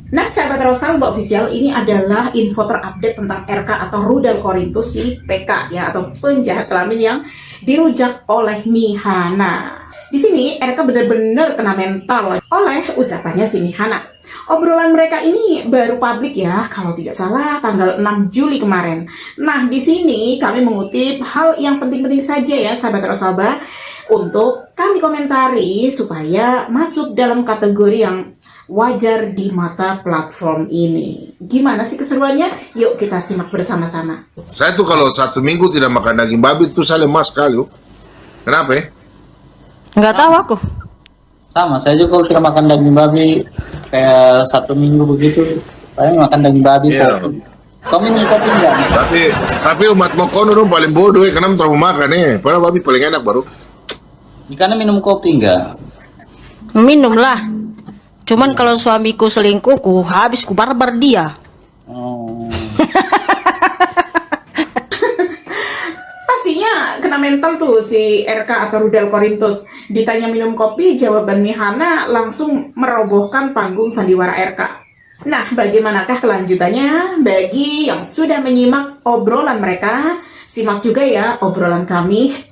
Nah, sahabat Rosalba Official, ini adalah info terupdate tentang RK atau Rudal Korintus si PK ya, atau penjahat kelamin yang dirujak oleh Mihana. Di sini RK benar-benar kena mental oleh ucapannya si Mihana. Obrolan mereka ini baru publik ya, kalau tidak salah tanggal 6 Juli kemarin. Nah, di sini kami mengutip hal yang penting-penting saja ya, sahabat Rosalba, untuk kami komentari supaya masuk dalam kategori yang wajar di mata platform ini. Gimana sih keseruannya? Yuk kita simak bersama-sama. Saya tuh kalau 1 minggu tidak makan daging babi tuh saya lemas sekali. Kenapa ya? Nggak tahu aku. Sama, saya juga kalau tidak makan daging babi kayak 1 minggu begitu, saya makan daging babi. Iya. Kau minum kopi enggak? Tapi umat Mokono dong paling bodoh ya, karena terlalu makan padahal babi paling enak baru. Ikannya minum kopi enggak? Minum lah. Cuman kalau suamiku selingkuh, ku habis ku barbar dia. Oh. Pastinya kena mental tuh si RK atau Rudal Korintus. Ditanya minum kopi, jawaban Mihana langsung merobohkan panggung sandiwara RK. Nah, bagaimanakah kelanjutannya? Bagi yang sudah menyimak obrolan mereka, simak juga ya obrolan kami.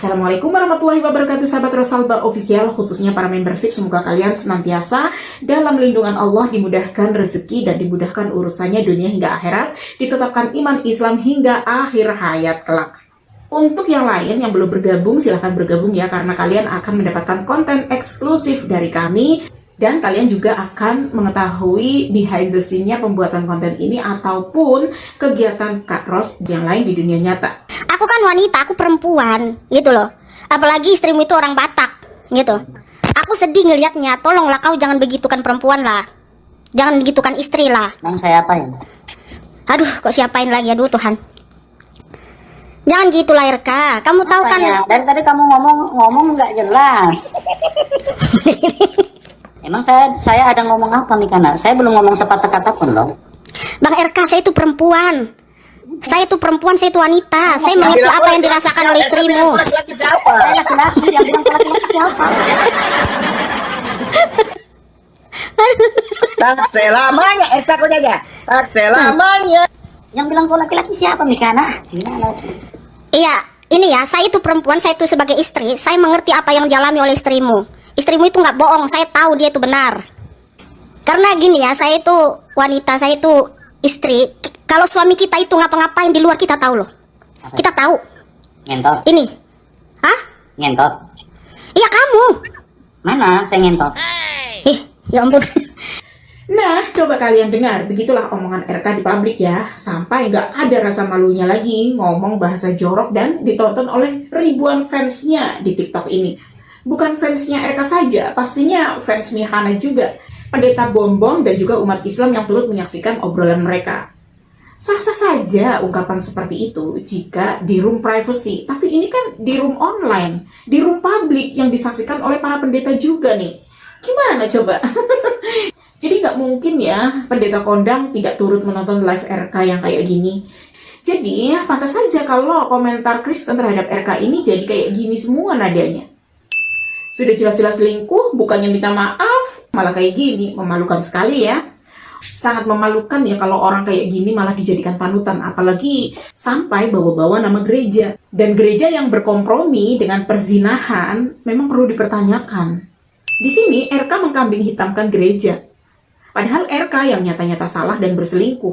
Assalamualaikum warahmatullahi wabarakatuh, sahabat Rosalba Official, khususnya para membership. Semoga kalian senantiasa dalam lindungan Allah, dimudahkan rezeki dan dimudahkan urusannya dunia hingga akhirat, ditetapkan iman Islam hingga akhir hayat kelak. Untuk yang lain yang belum bergabung, silahkan bergabung ya, karena kalian akan mendapatkan konten eksklusif dari kami. Dan kalian juga akan mengetahui behind the scene-nya pembuatan konten ini ataupun kegiatan Kak Ros yang lain di dunia nyata. Aku kan wanita, aku perempuan, gitu loh. Apalagi istrimu itu orang Batak, gitu. Aku sedih ngelihatnya. Tolonglah kau jangan begitukan perempuan lah. Jangan begitukan istri lah. Emang saya apain? Aduh, kok siapain lagi? Aduh Tuhan. Jangan gitu lah RK. Kamu tahu kan? Ya? Dari tadi kamu ngomong nggak jelas. Emang saya ada ngomong apa nih Kana? Saya belum ngomong sepatah kata pun loh. Bang RK, saya itu perempuan. Saya itu perempuan, saya itu wanita. Saya mengerti apa yang dirasakan oleh istrimu. Laki-laki siapa? Laki-laki yang bilang laki-laki siapa? Tak selamanya, takutnya aja. Tak selamanya. Yang bilang kau laki-laki siapa Mikana? Gimana sih? Iya, ini ya, saya itu perempuan, saya itu sebagai istri. Saya mengerti apa yang dialami oleh istrimu. Istrimu itu nggak bohong, saya tahu dia itu benar. Karena gini ya, saya itu wanita, saya itu istri. Kalau suami kita itu ngapa-ngapain di luar, kita tahu loh. Apa? Kita tahu. Ngentot? Ini. Hah? Ngentot? Iya kamu. Mana saya ngentot? Ya ampun. Nah, coba kalian dengar, begitulah omongan RK di publik ya, sampai nggak ada rasa malunya lagi ngomong bahasa jorok dan ditonton oleh ribuan fansnya di TikTok ini. Bukan fansnya RK saja, pastinya fans Mihana juga, pendeta Bombom dan juga umat Islam yang turut menyaksikan obrolan mereka. Sah-sah saja ungkapan seperti itu jika di room privacy, tapi ini kan di room online, di room publik yang disaksikan oleh para pendeta juga nih. Gimana coba? Jadi nggak mungkin ya pendeta kondang tidak turut menonton live RK yang kayak gini. Jadi pantas saja kalau komentar Kristen terhadap RK ini jadi kayak gini semua nadanya. Sudah jelas-jelas selingkuh, bukannya minta maaf, malah kayak gini. Memalukan sekali ya. Sangat memalukan ya kalau orang kayak gini malah dijadikan panutan. Apalagi sampai bawa-bawa nama gereja. Dan gereja yang berkompromi dengan perzinahan memang perlu dipertanyakan. Di sini RK mengkambing hitamkan gereja. Padahal RK yang nyata-nyata salah dan berselingkuh.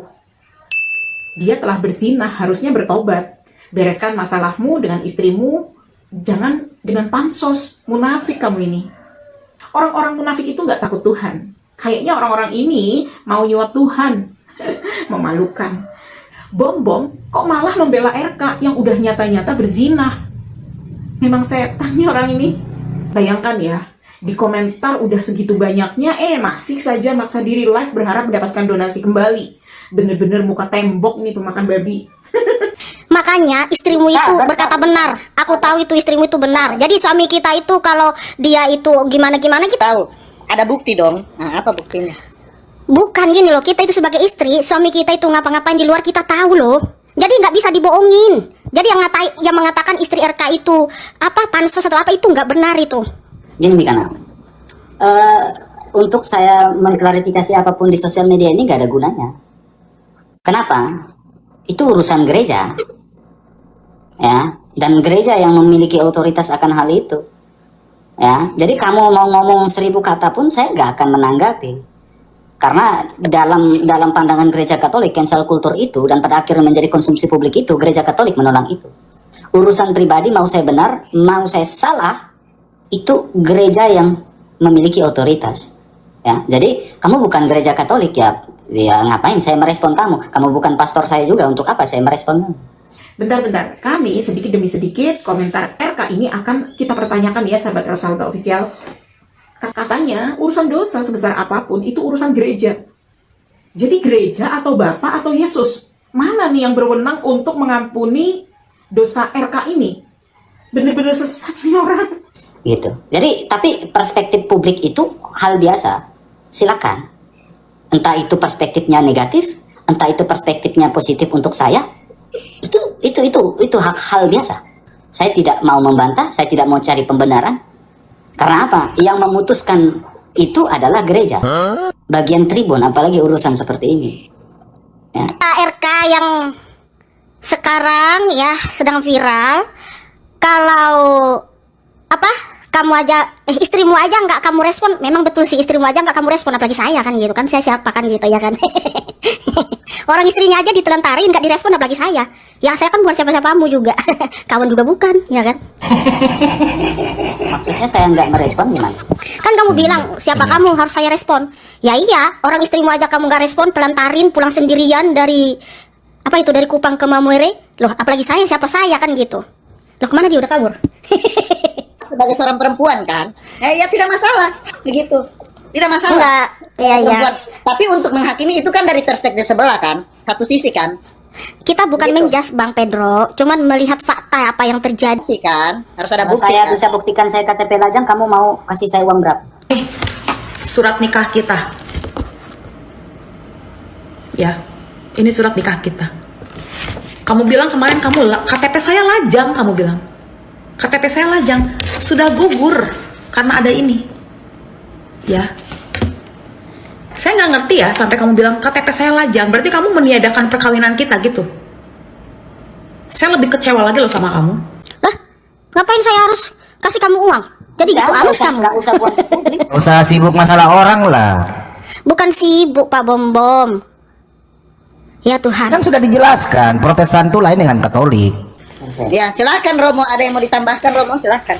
Dia telah berzinah, harusnya bertobat. Bereskan masalahmu dengan istrimu. Jangan dengan pansos, munafik kamu ini. Orang-orang munafik itu nggak takut Tuhan. Kayaknya orang-orang ini mau nyuap Tuhan. Memalukan. Bom kok malah membela RK yang udah nyata-nyata berzinah. Memang setan nih orang ini. Bayangkan ya, di komentar udah segitu banyaknya, masih saja maksa diri live berharap mendapatkan donasi kembali. Bener-bener muka tembok nih pemakan babi. Makanya istrimu itu berkata benar. Aku tahu itu istrimu itu benar. Jadi suami kita itu kalau dia itu gimana-gimana kita Tahu. Ada bukti dong. Nah, apa buktinya? Bukan gini loh, kita itu sebagai istri, suami kita itu ngapa-ngapain di luar kita tahu loh. Jadi nggak bisa dibohongin. Jadi yang mengatakan istri RK itu apa pansos atau apa itu nggak benar itu. Gini Mikana, untuk saya mengklarifikasi apapun di sosial media ini nggak ada gunanya. Kenapa? Itu urusan gereja, ya, dan gereja yang memiliki otoritas akan hal itu, ya. Jadi kamu mau ngomong 1000 kata pun saya nggak akan menanggapi, karena dalam pandangan gereja Katolik cancel culture itu dan pada akhirnya menjadi konsumsi publik itu gereja Katolik menolak itu. Urusan pribadi mau saya benar, mau saya salah, itu gereja yang memiliki otoritas. Ya, jadi kamu bukan gereja Katolik ya ngapain saya merespon kamu? Kamu bukan pastor saya juga, untuk apa saya merespon kamu? Bentar, kami sedikit demi sedikit komentar RK ini akan kita pertanyakan ya sahabat Rosalba Official. Katanya urusan dosa sebesar apapun itu urusan gereja. Jadi gereja atau Bapak atau Yesus, mana nih yang berwenang untuk mengampuni dosa RK ini? Bener-bener sesat nih orang. Gitu. Jadi tapi perspektif publik itu hal biasa. Silakan. Entah itu perspektifnya negatif, entah itu perspektifnya positif untuk saya. Itu hal biasa. Saya tidak mau membantah, saya tidak mau cari pembenaran. Karena apa? Yang memutuskan itu adalah gereja. Bagian tribun, apalagi urusan seperti ini. Ya. RK yang sekarang ya sedang viral, kalau apa kamu aja istrimu aja nggak kamu respon, memang betul sih, istrimu aja nggak kamu respon, apalagi saya kan gitu kan, saya siapa kan gitu ya kan. Orang istrinya aja ditelantarin nggak direspon, apalagi saya. Ya saya kan bukan siapa-siapamu juga. Kawan juga bukan, ya kan. Maksudnya saya nggak merespon gimana? Kan kamu bilang siapa kamu harus saya respon. Ya iya, orang istrimu aja kamu nggak respon, telantarin pulang sendirian dari apa itu, dari Kupang ke Mamuere. Loh apalagi saya, siapa saya kan gitu. Loh kemana dia, udah kabur? Sebagai seorang perempuan kan, ya tidak masalah begitu, tidak masalah. Enggak, iya. Perempuan. Tapi untuk menghakimi itu kan dari perspektif sebelah kan, satu sisi kan. Kita bukan Begitu. menjas Bang Pedro, cuman melihat fakta apa yang terjadi. Sih kan, harus ada Kalau bukti saya kan. bisa buktikan saya KTP lajang, kamu mau kasih saya uang berapa? Surat nikah kita. Ya, ini surat nikah kita. Kamu bilang kemarin KTP saya lajang, kamu bilang. KTP saya lajang, sudah gugur karena ada ini. Ya. Saya nggak ngerti ya sampai kamu bilang KTP saya lajang, berarti kamu meniadakan perkawinan kita gitu. Saya lebih kecewa lagi loh sama kamu. Lah, ngapain saya harus kasih kamu uang? Jadi gitu halus kamu. Nggak usah buat publik. Nggak usah sibuk masalah orang lah. Bukan sibuk Pak Bom Bom. Ya Tuhan. Kan sudah dijelaskan, Protestan itu lain dengan Katolik. Ya silakan Romo, ada yang mau ditambahkan Romo, silakan.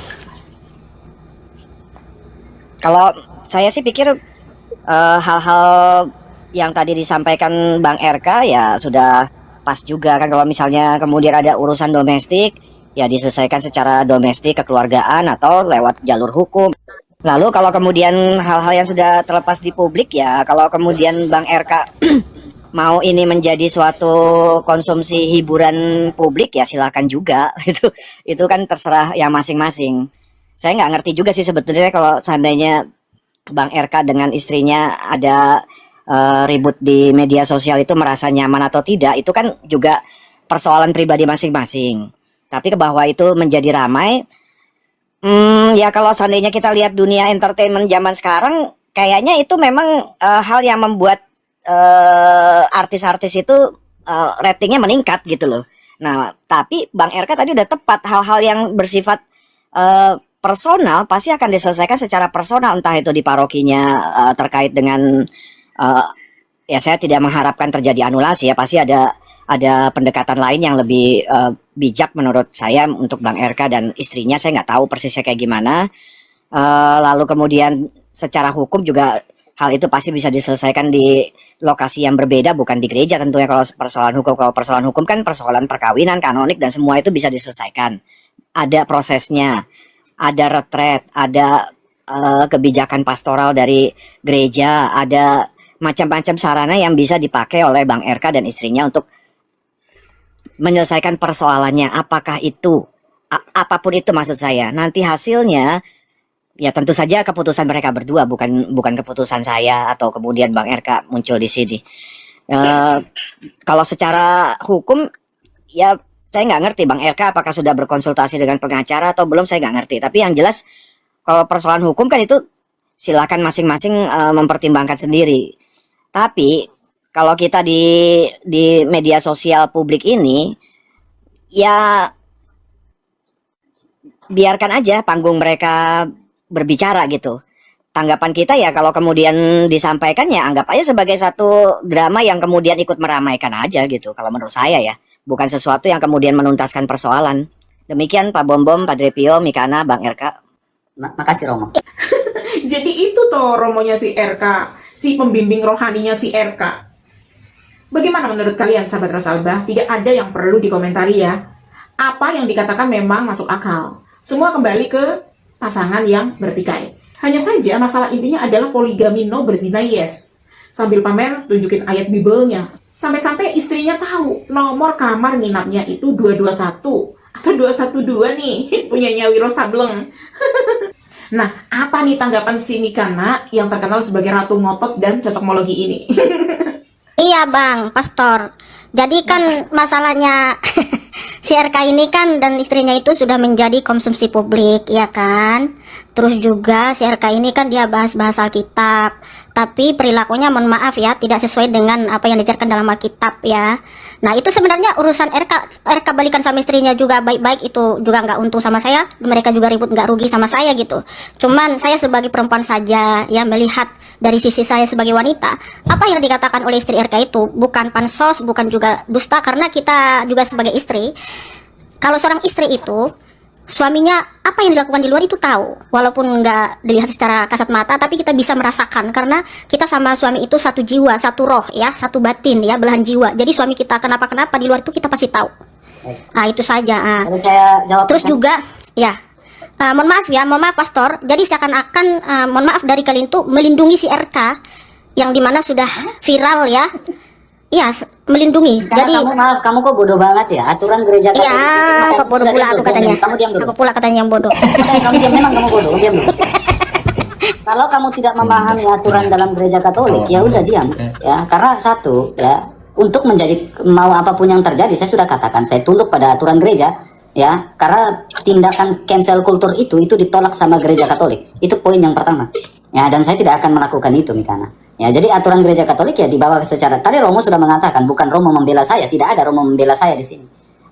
Kalau saya sih pikir hal-hal yang tadi disampaikan Bang RK ya sudah pas juga kan. Kalau misalnya kemudian ada urusan domestik ya diselesaikan secara domestik kekeluargaan atau lewat jalur hukum. Lalu kalau kemudian hal-hal yang sudah terlepas di publik ya, kalau kemudian Bang RK mau ini menjadi suatu konsumsi hiburan publik ya silakan juga. Itu kan terserah yang masing-masing. Saya nggak ngerti juga sih sebetulnya kalau seandainya Bang RK dengan istrinya ada ribut di media sosial itu merasa nyaman atau tidak, itu kan juga persoalan pribadi masing-masing. Tapi ke bahwa itu menjadi ramai, ya kalau seandainya kita lihat dunia entertainment zaman sekarang, kayaknya itu memang hal yang membuat artis-artis itu ratingnya meningkat gitu loh. Nah, tapi Bang RK tadi udah tepat, hal-hal yang bersifat personal pasti akan diselesaikan secara personal, entah itu di parokinya terkait dengan ya saya tidak mengharapkan terjadi anulasi ya, pasti ada pendekatan lain yang lebih bijak menurut saya untuk Bang RK dan istrinya. Saya nggak tahu persisnya kayak gimana. Lalu kemudian secara hukum juga hal itu pasti bisa diselesaikan di lokasi yang berbeda, bukan di gereja tentunya. Kalau persoalan hukum kan persoalan perkawinan, kanonik dan semua itu bisa diselesaikan. Ada prosesnya, ada retret, ada kebijakan pastoral dari gereja, ada macam-macam sarana yang bisa dipakai oleh Bang RK dan istrinya untuk menyelesaikan persoalannya. Apakah itu apapun itu maksud saya, nanti hasilnya ya tentu saja keputusan mereka berdua, bukan keputusan saya atau kemudian Bang RK muncul di sini. Kalau secara hukum ya saya nggak ngerti Bang RK apakah sudah berkonsultasi dengan pengacara atau belum, saya nggak ngerti. Tapi yang jelas kalau persoalan hukum kan itu silakan masing-masing mempertimbangkan sendiri. Tapi kalau kita di media sosial publik ini ya biarkan aja panggung mereka berbicara gitu. Tanggapan kita ya kalau kemudian disampaikan ya anggap aja sebagai satu drama yang kemudian ikut meramaikan aja gitu. Kalau menurut saya ya, bukan sesuatu yang kemudian menuntaskan persoalan. Demikian Pak Bom, Pak Drepio, Mikana, Bang RK. Makasih Romo. Jadi itu toh romonya si RK, si pembimbing rohaninya si RK. Bagaimana menurut kalian sahabat Rosalba? Tidak ada yang perlu dikomentari ya. Apa yang dikatakan memang masuk akal. Semua kembali ke pasangan yang bertikai. Hanya saja masalah intinya adalah poligami no, berzina yes. Sambil pamer tunjukin ayat Bibelnya. Sampai-sampai istrinya tahu nomor kamar nginapnya itu 221 atau 212 nih, punyanya Wiro Sableng. Nah, apa nih tanggapan si Mikana yang terkenal sebagai ratu ngotot dan cocokmologi ini? Iya Bang, Pastor. Jadi kan masalahnya si RK ini kan dan istrinya itu sudah menjadi konsumsi publik, ya kan? Terus juga si RK ini kan dia bahas-bahas Alkitab, tapi perilakunya mohon maaf ya, tidak sesuai dengan apa yang diajarkan dalam Alkitab ya. Nah itu sebenarnya urusan RK balikan sama istrinya juga baik-baik, itu juga nggak untung sama saya, mereka juga ribut nggak rugi sama saya gitu. Cuman saya sebagai perempuan saja ya melihat dari sisi saya sebagai wanita, apa yang dikatakan oleh istri RK itu bukan pansos, bukan juga dusta, karena kita juga sebagai istri, kalau seorang istri itu suaminya apa yang dilakukan di luar itu tahu, walaupun nggak dilihat secara kasat mata, tapi kita bisa merasakan karena kita sama suami itu satu jiwa, satu roh ya, satu batin ya, belahan jiwa. Jadi suami kita kenapa-kenapa di luar itu kita pasti tahu. Nah itu saja. Saya jawab. Terus juga ya, mohon maaf Pastor. Jadi seakan-akan mohon maaf dari kalian tuh melindungi si RK yang dimana sudah viral ya. Iya, melindungi. Karena jadi kamu kok bodoh banget ya, aturan gereja Katolik. Iya, kok bodoh pula aku katanya. Kamu diam dulu. Aku pula katanya yang bodoh. Oke, kamu diam, memang kamu bodoh, diam dulu. Kalau kamu tidak memahami aturan dalam gereja Katolik, ya udah diam ya. Karena satu ya, untuk menjadi mau apapun yang terjadi, saya sudah katakan saya tunduk pada aturan gereja ya. Karena tindakan cancel culture itu ditolak sama gereja Katolik. Itu poin yang pertama. Ya, dan saya tidak akan melakukan itu, Mikana. Ya, jadi aturan gereja Katolik ya dibawa secara, tadi Romo sudah mengatakan bukan Romo membela saya, tidak ada Romo membela saya di sini.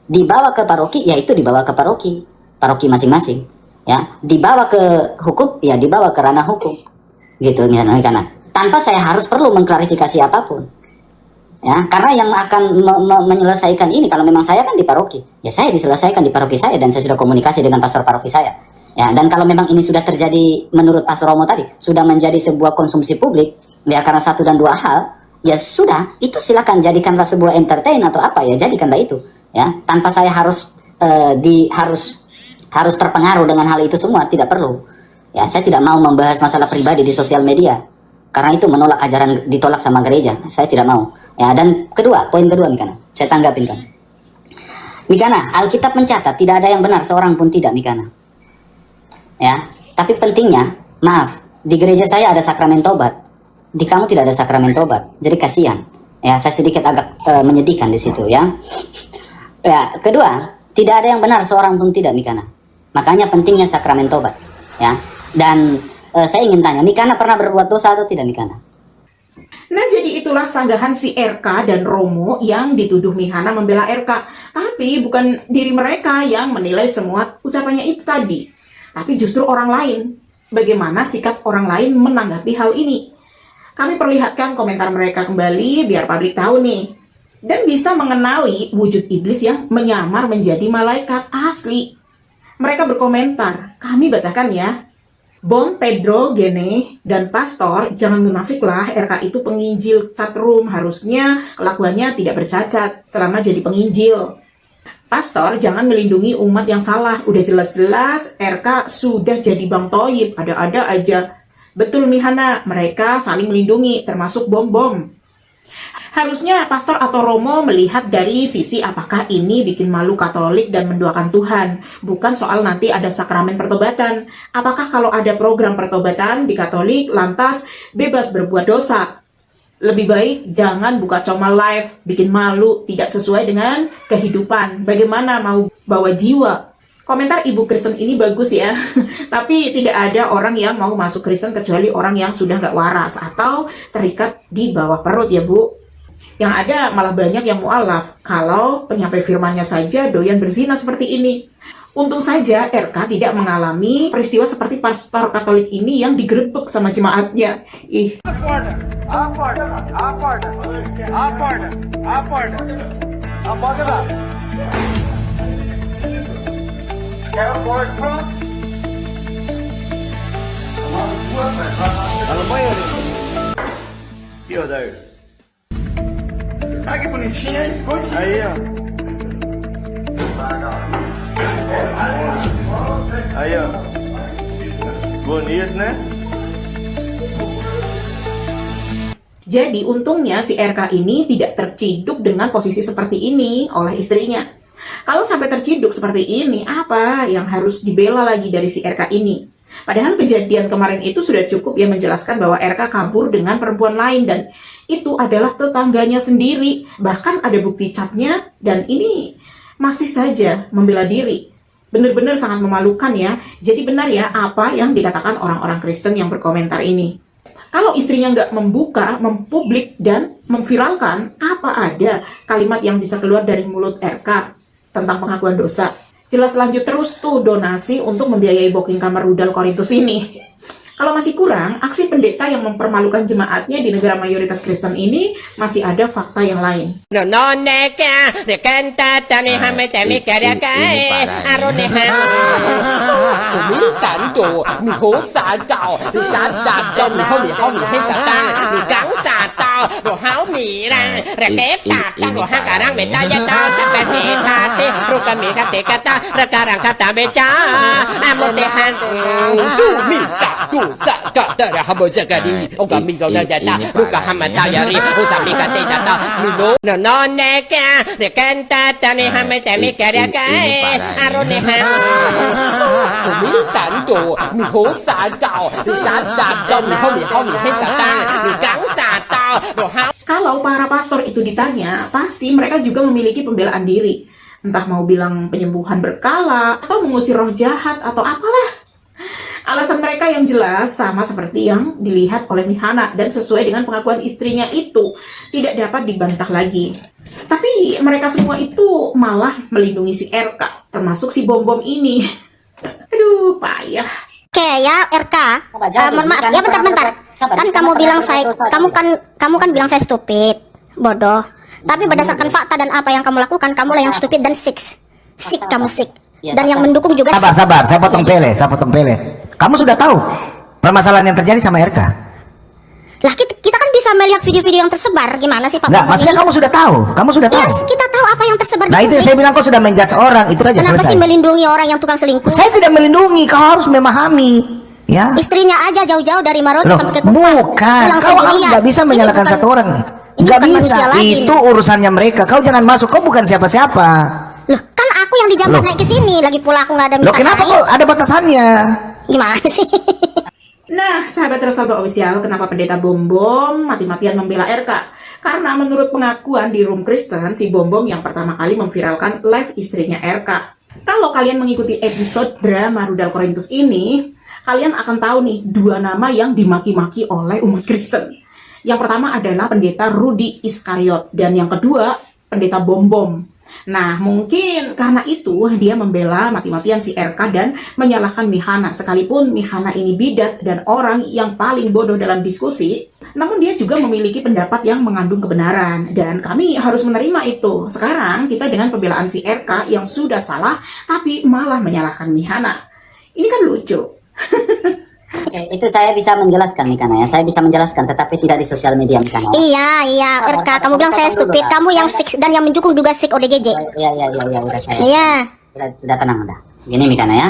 Dibawa ke paroki, ya itu dibawa ke paroki masing-masing. Ya, dibawa ke hukum, ya dibawa ke ranah hukum. Gitu misalnya, karena tanpa saya harus perlu mengklarifikasi apapun. Ya, karena yang akan menyelesaikan ini kalau memang saya kan di paroki, ya saya diselesaikan di paroki saya dan saya sudah komunikasi dengan pastor paroki saya. Ya, dan kalau memang ini sudah terjadi menurut Pastor Romo tadi, sudah menjadi sebuah konsumsi publik, ya karena satu dan dua hal, ya sudah, itu silakan jadikanlah sebuah entertain atau apa ya, jadikanlah itu, ya tanpa saya harus harus terpengaruh dengan hal itu semua, tidak perlu. Ya, saya tidak mau membahas masalah pribadi di sosial media, karena itu menolak ajaran, ditolak sama gereja, saya tidak mau. Ya, dan kedua, poin kedua Mikana, saya tanggapin kan. Mikana, Alkitab mencatat tidak ada yang benar seorang pun tidak, Mikana. Ya, tapi pentingnya, maaf, di gereja saya ada sakramen tobat. Di kamu tidak ada sakramen tobat, jadi kasihan. Ya, saya sedikit agak menyedihkan di situ ya. Ya, kedua, tidak ada yang benar seorang pun tidak, Mikana. Makanya pentingnya sakramen tobat. Ya, dan saya ingin tanya, Mikana pernah berbuat dosa atau tidak, Mikana? Nah, jadi itulah sanggahan si RK dan Romo yang dituduh Mikana membela RK. Tapi bukan diri mereka yang menilai semua ucapannya itu tadi, tapi justru orang lain. Bagaimana sikap orang lain menanggapi hal ini? Kami perlihatkan komentar mereka kembali biar publik tahu nih. Dan bisa mengenali wujud iblis yang menyamar menjadi malaikat asli. Mereka berkomentar, kami bacakan ya. Bom, Pedro, Gene, dan Pastor, jangan munafik lah, RK itu penginjil chatroom, harusnya kelakuannya tidak bercacat selama jadi penginjil. Pastor, jangan melindungi umat yang salah, udah jelas-jelas RK sudah jadi Bang Toyib, ada-ada aja. Betul Mihana, mereka saling melindungi, termasuk bom-bom. Harusnya pastor atau romo melihat dari sisi apakah ini bikin malu Katolik dan mendoakan Tuhan, bukan soal nanti ada sakramen pertobatan. Apakah kalau ada program pertobatan di Katolik lantas bebas berbuat dosa? Lebih baik jangan buka comel live, bikin malu, tidak sesuai dengan kehidupan. Bagaimana mau bawa jiwa? Komentar Ibu Kristen ini bagus ya, tapi tidak ada orang yang mau masuk Kristen kecuali orang yang sudah nggak waras atau terikat di bawah perut ya Bu. Yang ada malah banyak yang mualaf kalau penyampai firmannya saja doyan berzina seperti ini. Untung saja RK tidak mengalami peristiwa seperti pastor Katolik ini yang digerebek sama jemaatnya. Ih. Ah, que bonitinha, esconde. Aí, ó. Aí, ó. Bonito, né? Jadi untungnya si RK ini tidak terciduk dengan posisi seperti ini oleh istrinya. Kalau sampai terciduk seperti ini, apa yang harus dibela lagi dari si RK ini? Padahal kejadian kemarin itu sudah cukup ya menjelaskan bahwa RK kabur dengan perempuan lain dan itu adalah tetangganya sendiri. Bahkan ada bukti catnya dan ini masih saja membela diri. Benar-benar sangat memalukan ya. Jadi benar ya apa yang dikatakan orang-orang Kristen yang berkomentar ini. Kalau istrinya nggak membuka, mempublik, dan memviralkan, apa ada kalimat yang bisa keluar dari mulut RK tentang pengakuan dosa? Jelas lanjut terus tuh donasi untuk membiayai booking kamar rudal Korintus ini. Kalau masih kurang, aksi pendeta yang mempermalukan jemaatnya di negara mayoritas Kristen ini masih ada fakta yang lain. Kalau para pastor itu ditanya, pasti mereka juga memiliki pembelaan diri. Entah mau bilang penyembuhan berkala, atau mengusir roh jahat, atau apalah. Alasan mereka yang jelas sama seperti yang dilihat oleh Mihana dan sesuai dengan pengakuan istrinya itu tidak dapat dibantah lagi. Tapi mereka semua itu malah melindungi si RK, termasuk si bom-bom ini. Aduh, payah. Oke ya RK, mohon maaf ya bentar. Kan kamu bilang kamu kan bilang saya stupid, bodoh. Tapi berdasarkan fakta dan apa yang kamu lakukan, kamulah yang stupid dan sick kamu sick. Dan yang mendukung juga Sabar, saya potong pele. Kamu sudah tahu permasalahan yang terjadi sama RK? Lah kita kan bisa melihat video-video yang tersebar. Gimana sih Pak? Enggak, maksudnya kamu sudah tahu. Yes, kita tahu apa yang tersebar. Nah itu yang saya bilang, kau sudah menjudge orang, itu saja. Kenapa selesai. sih melindungi orang yang tukang selingkuh? Saya tidak melindungi, kau harus memahami. Ya. Istrinya aja jauh-jauh dari Maroke Loh, sampai ke Kupang. bukan, kau harus nggak bisa menyalahkan satu orang. Nggak bisa, itu urusannya mereka. Kau jangan masuk, kau bukan siapa-siapa. Loh, kan aku yang dijamret naik ke sini, lagi pula aku nggak ada minta. Loh, kenapa kok ada batasannya? Gimana sih? Nah, sahabat Rosalba Official, kenapa pendeta Bom-Bom mati-matian membela RK? Karena menurut pengakuan di Room Kristen, si Bom-Bom yang pertama kali memviralkan live istrinya RK. Kalau kalian mengikuti episode drama Rudal Korintus ini, kalian akan tahu nih dua nama yang dimaki-maki oleh umat Kristen. Yang pertama adalah pendeta Rudi Iskariot, dan yang kedua pendeta Bom-Bom. Nah, mungkin karena itu dia membela mati-matian si RK dan menyalahkan Mihana. Sekalipun Mihana ini bidat dan orang yang paling bodoh dalam diskusi, namun dia juga memiliki pendapat yang mengandung kebenaran. Dan kami harus menerima itu. Sekarang kita dengan pembelaan si RK yang sudah salah, tapi malah menyalahkan Mihana. Ini kan lucu. Oke, itu saya bisa menjelaskan Mikana ya. Saya bisa menjelaskan, tetapi tidak di sosial media Mikana. Iya, RK, kamu bilang saya stupid, kamu yang sick dan yang mendukung juga sick ODGJ. Iya, udah saya. Iya. Udah tenang udah. Gini Mikana ya.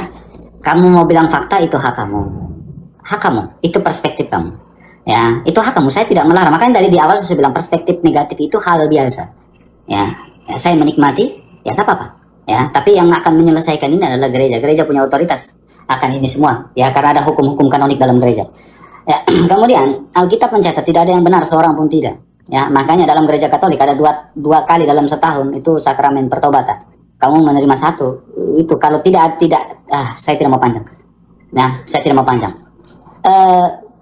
Kamu mau bilang fakta itu hak kamu. Hak kamu, itu perspektif kamu. Ya, itu hak kamu, saya tidak melarang. Makanya dari di awal saya bilang perspektif negatif itu hal biasa. Ya, saya menikmati, ya tak apa-apa. Ya, tapi yang akan menyelesaikan ini adalah gereja. Gereja punya otoritas akan ini semua. Ya, karena ada hukum-hukum kanonik dalam gereja. Ya, kemudian Alkitab mencatat tidak ada yang benar, seorang pun tidak. Ya, makanya dalam gereja Katolik ada dua kali dalam setahun itu sakramen pertobatan. Kamu menerima satu, itu kalau tidak saya tidak mau panjang. Nah, saya tidak mau panjang.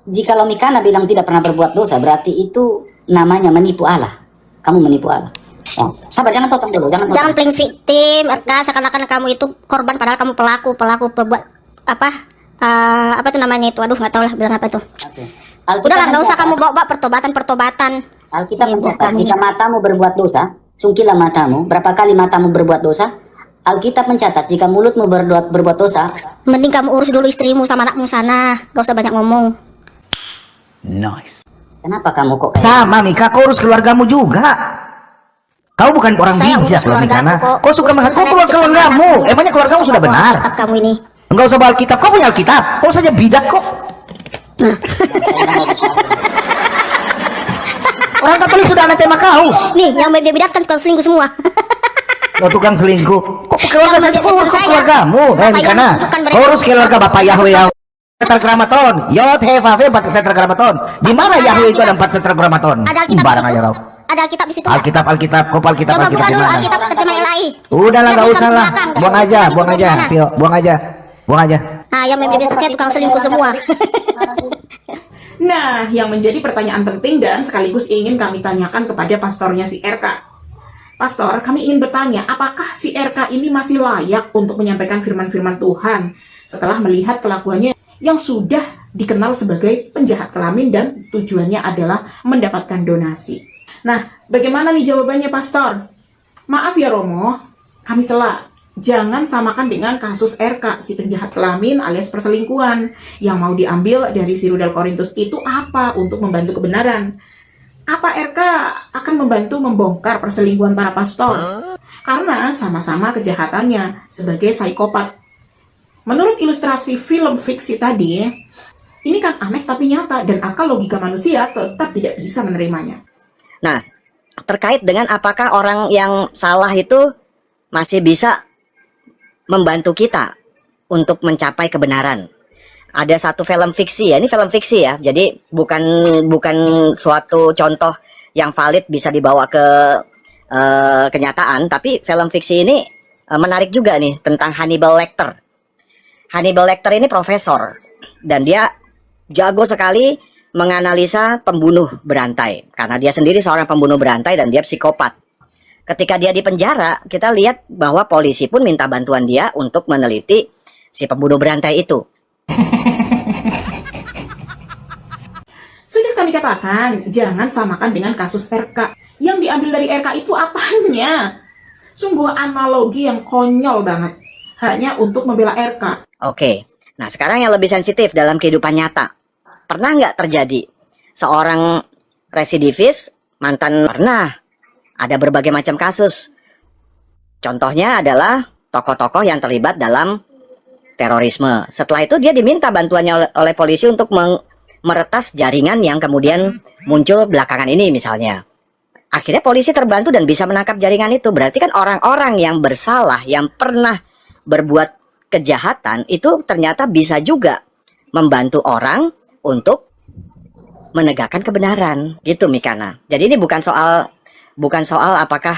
Jikalau Mikana bilang tidak pernah berbuat dosa, berarti itu namanya menipu Allah. Kamu menipu Allah. Oh, sabar, jangan potong dulu, jangan playing victim, seakan-akan kamu itu korban padahal kamu pelaku pembuat apa tuh namanya itu, aduh nggak tahu lah bilang apa itu. Udah lah, nggak usah kamu bawa pertobatan. Alkitab mencatat jika matamu berbuat dosa, sungkilah matamu. Berapa kali matamu berbuat dosa? Alkitab mencatat jika mulutmu berbuat dosa, mending kamu urus dulu istrimu sama anakmu sana, gak usah banyak ngomong. Nice. Kenapa kamu kok sama Mika, kau urus keluargamu juga. Kau bukan orang bijak loh Mikana. Kau suka mengaku keluargamu. Emangnya keluargamu sudah benar? Alkitab kamu ini. Enggak usah bawa Alkitab, kau punya Alkitab. Kau saja bidak kok. Orang Katolik sudah anatema kau. Nih, yang bidak kan tukang selingkuh semua. Kau tukang selingkuh. Kok keluarga saja kau urus keluargamu. Mikana, kau urus keluarga Bapak Yahweh. Tetragrammaton, Yod He Vav He 4 tetragrammaton. Di mana Yahweh itu ada 4 tetragrammaton? Ada Alkitab Barang aja kau. Ada Alkitab di situ. Alkitab, kau Alkitab Coba buka dulu gimana? Alkitab terjemah Ilahi. Udahlah, nggak usah lah. Buang aja, Tio, buang aja. Ah, yang membidik saya tukang selingkuh semua. Nah, yang menjadi pertanyaan penting dan sekaligus ingin kami tanyakan kepada pastornya si RK. Pastor, kami ingin bertanya, apakah si RK ini masih layak untuk menyampaikan firman-firman Tuhan setelah melihat kelakuannya yang sudah dikenal sebagai penjahat kelamin dan tujuannya adalah mendapatkan donasi? Nah, bagaimana nih jawabannya, Pastor? Maaf ya Romo, kami sela. Jangan samakan dengan kasus RK, si penjahat kelamin alias perselingkuhan. Yang mau diambil dari si Rudal Korintus itu apa untuk membantu kebenaran? Apa RK akan membantu membongkar perselingkuhan para pastor? Karena sama-sama kejahatannya sebagai psikopat. Menurut ilustrasi film fiksi tadi, ini kan aneh tapi nyata dan akal logika manusia tetap tidak bisa menerimanya. Nah, terkait dengan apakah orang yang salah itu masih bisa membantu kita untuk mencapai kebenaran. Ada satu film fiksi ya, ini film fiksi ya, jadi bukan suatu contoh yang valid bisa dibawa ke kenyataan, tapi film fiksi ini menarik juga nih tentang Hannibal Lecter. Hannibal Lecter ini profesor dan dia jago sekali menganalisa pembunuh berantai karena dia sendiri seorang pembunuh berantai dan dia psikopat. Ketika dia di penjara, kita lihat bahwa polisi pun minta bantuan dia untuk meneliti si pembunuh berantai itu. Sudah kami katakan, jangan samakan dengan kasus RK. Yang diambil dari RK itu apanya? Sungguh analogi yang konyol banget. Hanya untuk membela RK. Oke, nah sekarang yang lebih sensitif dalam kehidupan nyata. Pernah nggak terjadi seorang residivis, pernah. Ada berbagai macam kasus. Contohnya adalah tokoh-tokoh yang terlibat dalam terorisme. Setelah itu dia diminta bantuannya oleh polisi untuk meretas jaringan yang kemudian muncul belakangan ini misalnya. Akhirnya polisi terbantu dan bisa menangkap jaringan itu. Berarti kan orang-orang yang bersalah, yang pernah berbuat kejahatan itu ternyata bisa juga membantu orang untuk menegakkan kebenaran. Gitu Mikana. Jadi ini bukan soal apakah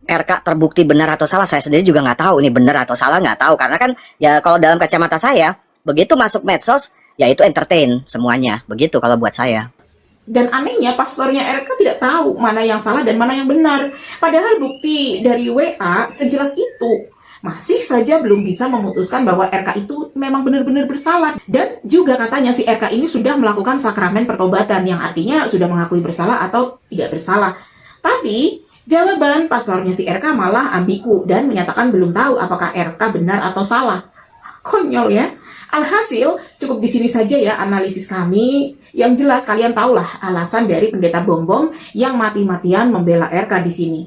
RK terbukti benar atau salah. Saya sendiri juga nggak tahu ini benar atau salah, nggak tahu. Karena kan ya kalau dalam kacamata saya, begitu masuk medsos, ya itu entertain semuanya. Begitu kalau buat saya. Dan anehnya pastornya RK tidak tahu mana yang salah dan mana yang benar. Padahal bukti dari WA sejelas itu. Masih saja belum bisa memutuskan bahwa RK itu memang benar-benar bersalah. Dan juga katanya si RK ini sudah melakukan sakramen pertobatan, yang artinya sudah mengakui bersalah atau tidak bersalah. Tapi jawaban pastornya si RK malah ambigu dan menyatakan belum tahu apakah RK benar atau salah. Konyol ya. Alhasil cukup di sini saja ya analisis kami. Yang jelas kalian tahulah alasan dari pendeta Bongbong yang mati-matian membela RK di sini.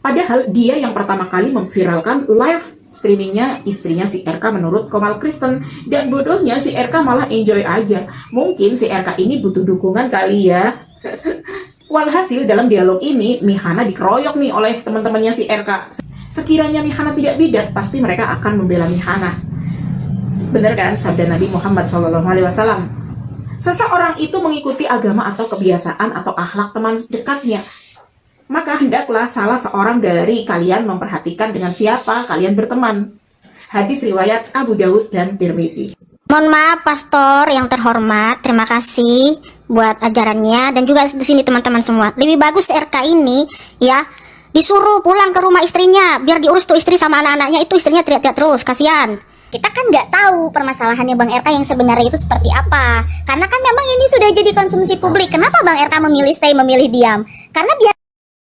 Padahal dia yang pertama kali memviralkan live streamingnya istrinya si RK menurut Komal Kristen. Dan bodohnya si RK malah enjoy aja. Mungkin si RK ini butuh dukungan kali ya. Walhasil dalam dialog ini Mihana dikeroyok nih oleh teman-temannya si RK. Sekiranya Mihana tidak bidat, pasti mereka akan membela Mihana. Bener kan sabda Nabi Muhammad SAW? Seseorang itu mengikuti agama atau kebiasaan atau akhlak teman dekatnya. Maka hendaklah salah seorang dari kalian memperhatikan dengan siapa kalian berteman. Hadis riwayat Abu Dawud dan Tirmizi. Mohon maaf pastor yang terhormat, terima kasih buat ajarannya dan juga di sini teman-teman semua. Lebih bagus RK ini ya disuruh pulang ke rumah istrinya biar diurus tuh istri sama anak-anaknya, itu istrinya teriak-teriak terus, kasihan. Kita kan nggak tahu permasalahannya Bang RK yang sebenarnya itu seperti apa. Karena kan memang ini sudah jadi konsumsi publik. Kenapa Bang RK memilih stay, memilih diam? Karena biar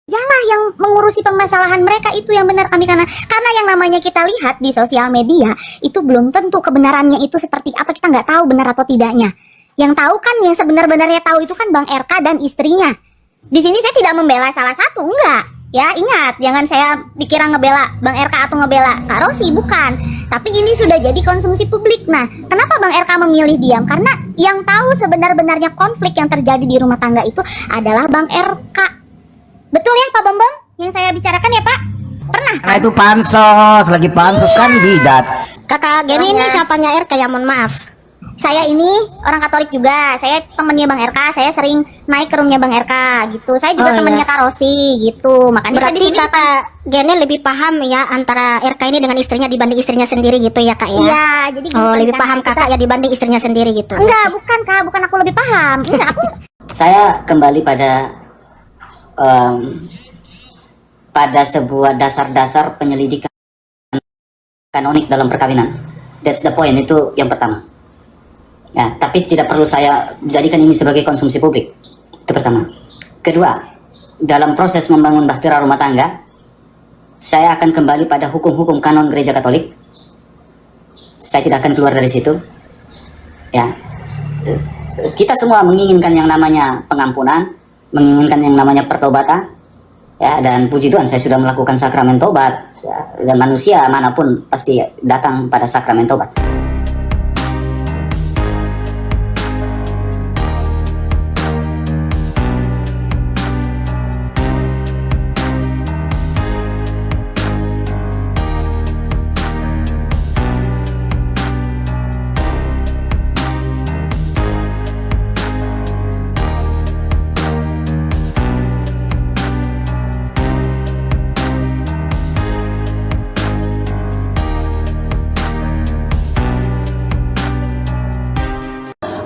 janganlah yang mengurusi permasalahan mereka itu yang benar kami, karena yang namanya kita lihat di sosial media itu belum tentu kebenarannya itu seperti apa, kita nggak tahu benar atau tidaknya. Yang tahu kan, yang sebenar-benarnya tahu itu kan Bang RK dan istrinya. Di sini saya tidak membela salah satu, enggak. Ya ingat, jangan saya dikira ngebela Bang RK atau ngebela Kak Rosi, bukan. Tapi ini sudah jadi konsumsi publik. Nah, kenapa Bang RK memilih diam? Karena yang tahu sebenar-benarnya konflik yang terjadi di rumah tangga itu adalah Bang RK. Betul ya Pak Bambang? Yang saya bicarakan ya Pak? Pernah kan? Nah itu pansos, lagi pansos kan bidat. Kakak Geni ini siapanya RK ya, mohon maaf. Saya ini orang Katolik juga, saya temennya Bang RK, saya sering naik ke rumahnya Bang RK gitu. Saya juga temennya Kak Rosi gitu. Makanya berarti Kakak Geni lebih paham ya antara RK ini dengan istrinya dibanding istrinya sendiri gitu ya Kak ya? Iya, jadi lebih paham Kakak ya dibanding istrinya sendiri gitu. Enggak, bukan Kak, bukan aku lebih paham. Enggak, aku Saya kembali pada sebuah dasar-dasar penyelidikan kanonik dalam perkawinan. That's the point, itu yang pertama. Ya, tapi tidak perlu saya jadikan ini sebagai konsumsi publik. Itu pertama. Kedua, dalam proses membangun bahtera rumah tangga, saya akan kembali pada hukum-hukum kanon gereja Katolik. Saya tidak akan keluar dari situ. Ya, kita semua menginginkan yang namanya pengampunan, menginginkan yang namanya pertobatan. Ya, dan puji Tuhan saya sudah melakukan sakramen tobat. Ya, dan manusia manapun pasti datang pada sakramen tobat.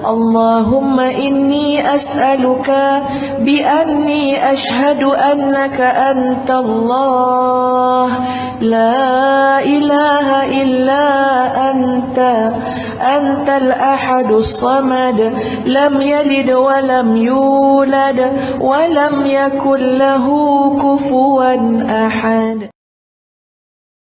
اللهم إني أسألك بأني أشهد أنك أنت الله لا إله إلا أنت الأحد الصمد لم يلد ولم يولد ولم يكن له كفوا أحد.